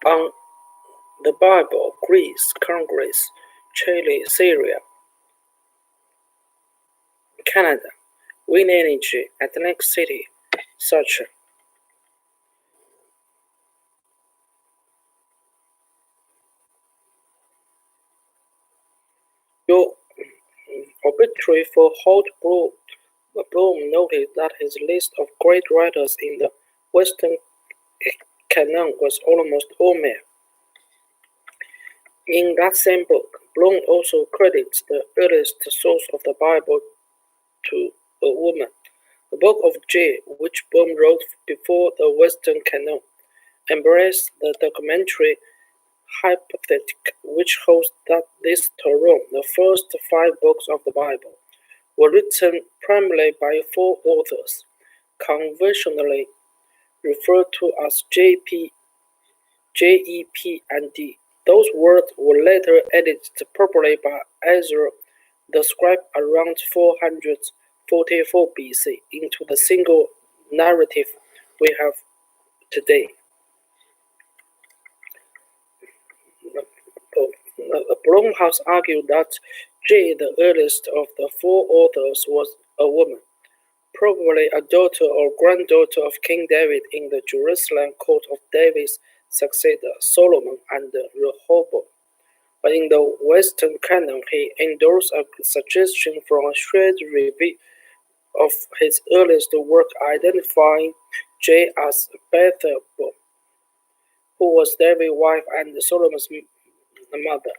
On the Bible, Greece, Congress, Chile, Syria, Canada, wind energy, Atlantic City, such. Your obituary for Holt Bloom noted that his list of great writers in the Western canon was almost all male. In that same book, Bloom also credits the earliest source of the Bible to a woman. The Book of J, which Bloom wrote before the Western canon, embraced the documentary hypothesis, which holds that this Torah, the first 5 books of the Bible, were written primarily by 4 authors, conventionally referred to as JEP, and D. Those words were later edited probably by Ezra the scribe around 444 BC into the single narrative we have today. Bloom has argued that J, the earliest of the 4 authors, was a woman, probably a daughter or granddaughter of King David in the Jerusalem court of David's successor Solomon and Rehoboam. But in the Western canon, he endorsed a suggestion from a shared review of his earliest work identifying J as Bethel, who was David's wife and Solomon's mother.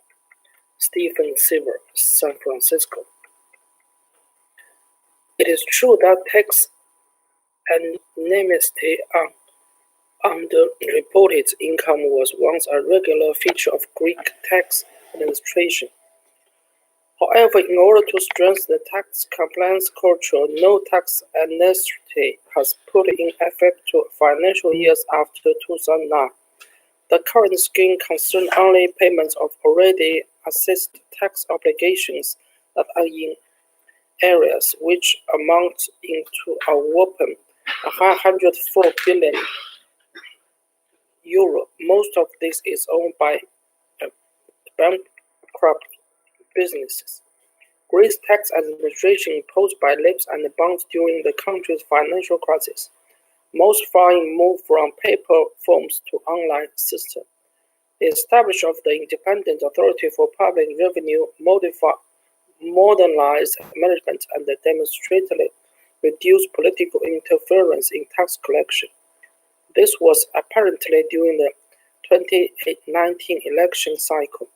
Stephen Silver, San Francisco. It is true that tax anonymity on underreported income was once a regular feature of Greek tax administration. However, in order to strengthen the tax compliance culture, no tax amnesty has put in effect to financial years after 2009. The current scheme concerns only payments of already assessed tax obligations that are in areas which amount into a whopping 504 billion euro. Most of this is owned by bankrupt businesses. Greece tax administration imposed by lips and bonds during the country's financial crisis. Most foreign moved from paper forms to online system. The establishment of the Independent Authority for Public Revenue modernized management and demonstrably reduced political interference in tax collection. This was apparently during the 2019 election cycle,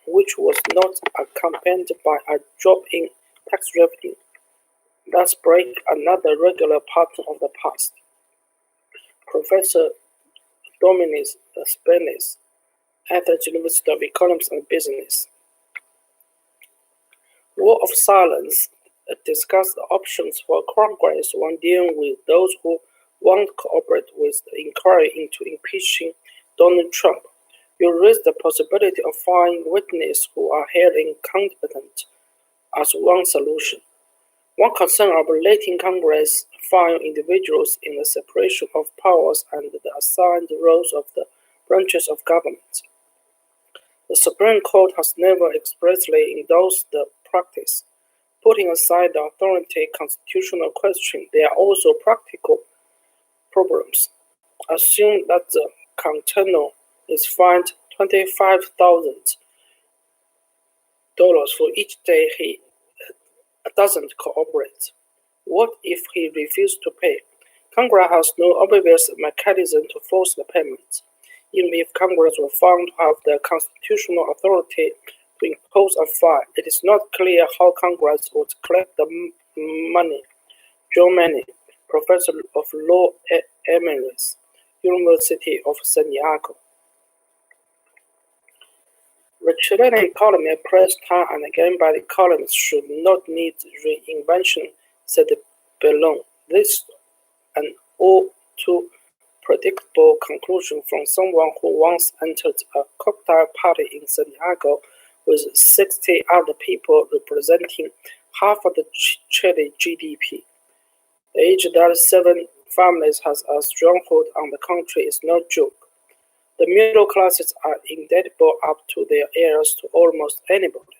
which was not accompanied by a drop in tax revenue. Thus break another regular pattern of the past. Professor Dominis Spenis at the University of Economics and Business. Wall of Silence discussed the options for Congress when dealing with those who won't cooperate with the inquiry into impeaching Donald Trump. You raise the possibility of firing witnesses who are held incompetent as one solution. One concern of letting Congress fire individuals in the separation of powers and the assigned roles of the branches of government. The Supreme Court has never expressly endorsed the practice. Putting aside the authority constitutional question, there are also practical problems. Assume that the contender is fined $25,000 for each day he doesn't cooperate. What if he refuses to pay? Congress has no obvious mechanism to force the payment. Even if Congress were found to have the constitutional authority to impose a fine, it is not clear how Congress would collect the money. John Manning, professor of law at Emirates, University of Santiago. The Chilean economy, pressed time and again by the economists, should not need reinvention, said Bellon. This an all too predictable conclusion from someone who once entered a cocktail party in Santiago with 60 other people representing half of the Chile GDP. Aged at families has a stronghold on the country is no joke. The middle classes are indebtable up to their ears to almost anybody.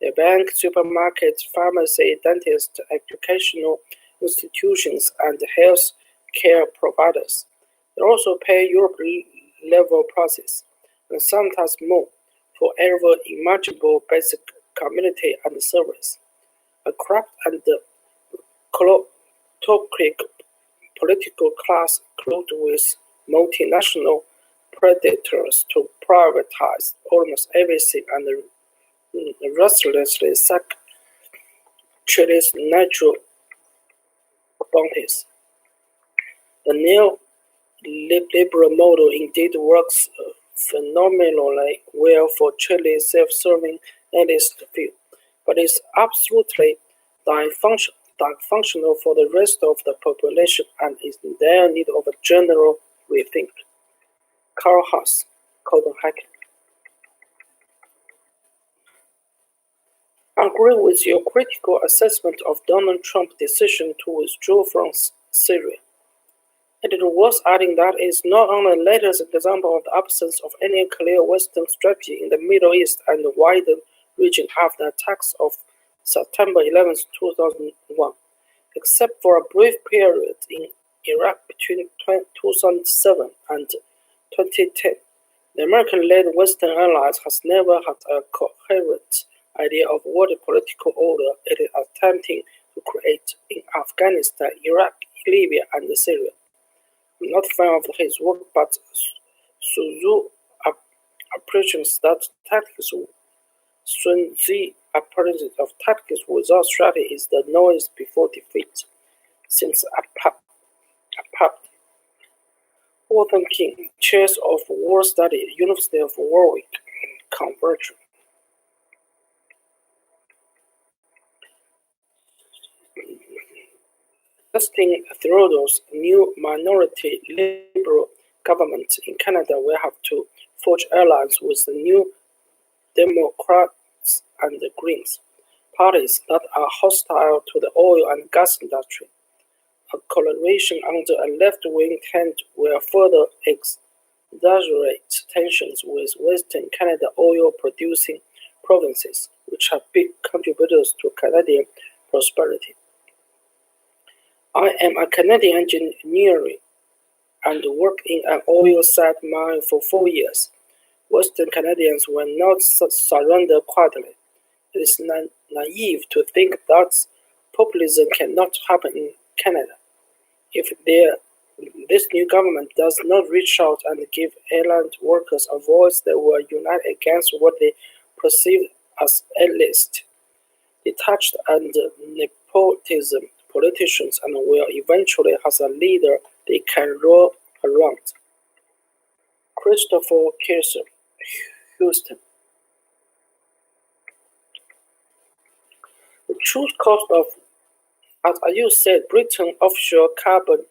The bank, supermarkets, pharmacy, dentists, educational institutions, and health care providers. They also pay Europe-level prices, and sometimes more, for every imaginable basic community and service. A corrupt and kleptocratic political class clothed with multinational predators to privatize almost everything and restlessly suck Chile's natural bounties. The neoliberal model indeed works phenomenally well for Chile's self-serving elitist few, but is absolutely dysfunctional for the rest of the population and is in dire need of a general rethink. Carl Haas, Copenhagen. I agree with your critical assessment of Donald Trump's decision to withdraw from Syria. And it was adding that it is not only the latest example of the absence of any clear Western strategy in the Middle East and the wider region after the attacks of September 11, 2001, except for a brief period in Iraq between 2007 and 2010. The American-led Western allies has never had a coherent idea of what political order it is attempting to create in Afghanistan, Iraq, Libya, and Syria. I'm not a fan of his work, but Sun appreciates that tactics. Sun Tzu appreciates of tactics without strategy is the noise before defeat. Seems apart. Walton King, Chair of War Study, University of Warwick, Conversion. Justin Trudeau's new minority Liberal government in Canada will have to forge alliance with the New Democrats and the Greens, parties that are hostile to the oil and gas industry. A coalition under a left-wing hand will further exaggerate tensions with Western Canada oil-producing provinces, which are big contributors to Canadian prosperity. I am a Canadian engineer and worked in an oil sand mine for 4 years. Western Canadians will not surrender quietly. It is naive to think that populism cannot happen in Canada. If this new government does not reach out and give airline workers a voice, they will unite against what they perceive as elitist, detached, and nepotism politicians and will eventually have a leader they can roll around. Christopher Kirsten, Houston. The true cost of, as you said, Britain's offshore carbon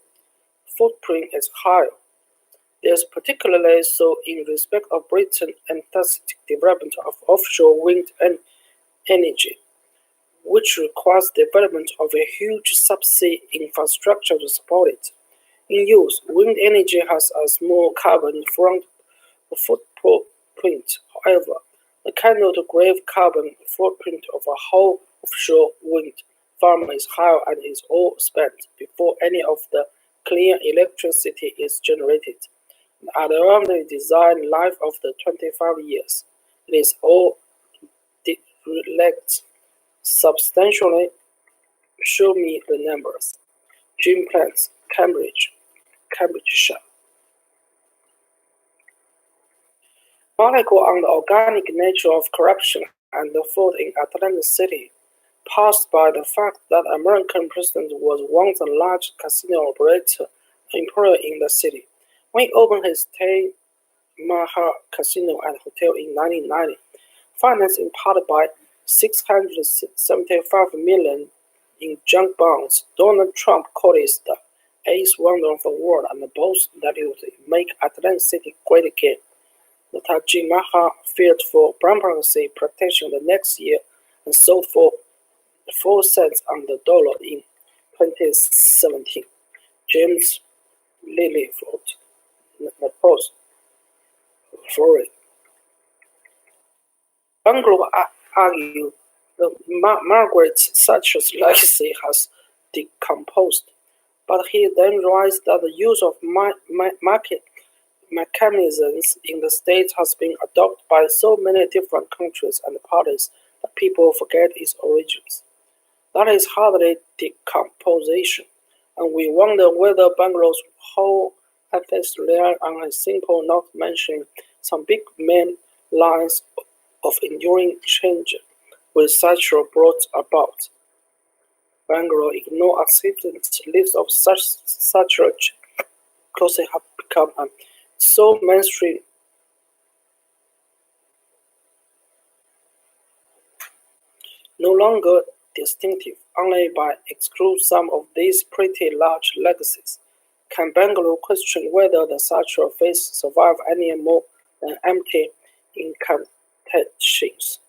footprint is high. This particularly so in respect of Britain's enthusiastic development of offshore wind energy, which requires development of a huge subsea infrastructure to support it. In use, wind energy has a small carbon footprint. However, the cradle-to-grave carbon footprint of a whole offshore wind farm is higher and is all spent before any of the clean electricity is generated. At around the design life of the 25 years, it is all reflects substantially. Show me the numbers. Jim Plants, Cambridgeshire. Article on the organic nature of corruption and the fraud in Atlantic City, passed by the fact that American president was once a large casino operator employer in the city. When he opened his Taj Mahal Casino and Hotel in 1990, financed in part by $675 million in junk bonds, Donald Trump called it the eighth wonder of the world and boasted that it would make Atlantic City great again. The Taj Mahal filed for bankruptcy protection the next year and sold for 4 cents on the dollar in 2017. James Lilliford, Post, Florida. Bungalow argued that Margaret Thatcher's legacy has decomposed, but he then realized that the use of market mechanisms in the States has been adopted by so many different countries and parties that people forget its origins. That is hardly decomposition, and we wonder whether Bangalow's whole ethics rely on a simple not mentioning some big main lines of enduring change which Thatcher brought about. Bangalore ignored acceptance list of such closely have become so mainstream no longer distinctive only by exclude some of these pretty large legacies. Can Bangalore question whether the Thatcher face survive any more than empty incantations?